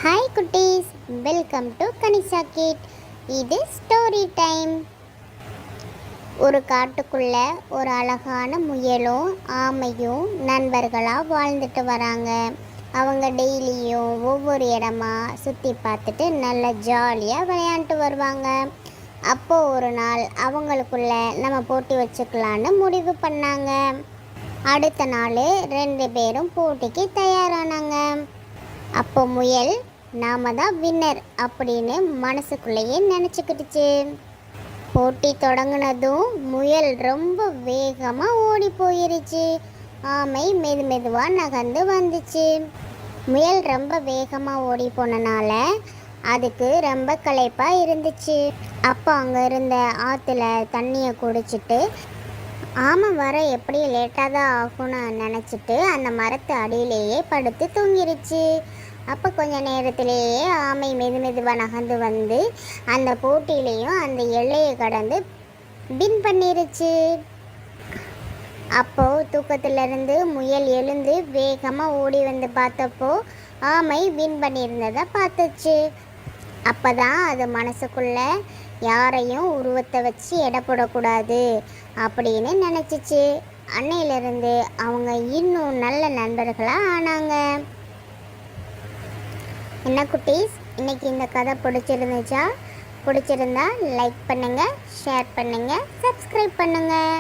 Hi குட்டீஸ், welcome to Kanisha kit. இது story time. ஒரு காட்டுக்குள்ள ஒரு அழகான முயலும் ஆமையும் நண்பர்களாக வாழ்ந்துட்டு வராங்க. அவங்க டெய்லியும் ஒவ்வொரு இடமா சுற்றி பார்த்துட்டு நல்லா ஜாலியாக விளையாண்டுட்டு வருவாங்க. அப்போது ஒரு நாள் அவங்களுக்குள்ள நம்ம போட்டி வச்சுக்கலான்னு முடிவு பண்ணாங்க. அடுத்த நாள் 2 பேரும் போட்டிக்கு தயாரானாங்க. அப்போ முயல் நாம தான் வின்னர் அப்படின்னு மனசுக்குள்ளேயே நினச்சிக்கிட்டுச்சு. போட்டி தொடங்கினதும் முயல் ரொம்ப வேகமாக ஓடி போயிருச்சு. ஆமை மெதுவாக நகர்ந்து வந்துச்சு. முயல் ரொம்ப வேகமாக ஓடி போனனால அதுக்கு ரொம்ப களைப்பாக இருந்துச்சு. அப்போ அங்கே இருந்த ஆற்றுல தண்ணியை குடிச்சிட்டு ஆமை வர எப்படி லேட்டாக தான் ஆகும்னு நினச்சிட்டு அந்த மரத்து அடியிலேயே படுத்து தூங்கிருச்சு. அப்போ கொஞ்ச நேரத்திலேயே ஆமை மெதுவாக நகர்ந்து வந்து அந்த போட்டியிலையும் அந்த எல்லையை கடந்து வின் பண்ணிருச்சு. அப்போது தூக்கத்திலிருந்து முயல் எழுந்து வேகமாக ஓடி வந்து பார்த்தப்போ ஆமை வின் பண்ணியிருந்ததை பார்த்துச்சு. அப்போ தான் அது மனசுக்குள்ள யாரையும் உருவத்தை வச்சு எடை போடக்கூடாது அப்படின்னு நினச்சிச்சு. அன்னையிலிருந்து அவங்க இன்னும் நல்ல நண்பர்களாக ஆனாங்க. என்ன குட்டீஸ், இன்னைக்கு இந்த கதை பிடிச்சிருந்துச்சா? பிடிச்சிருந்தா லைக் பண்ணுங்கள், ஷேர் பண்ணுங்கள், சப்ஸ்கிரைப் பண்ணுங்கள்.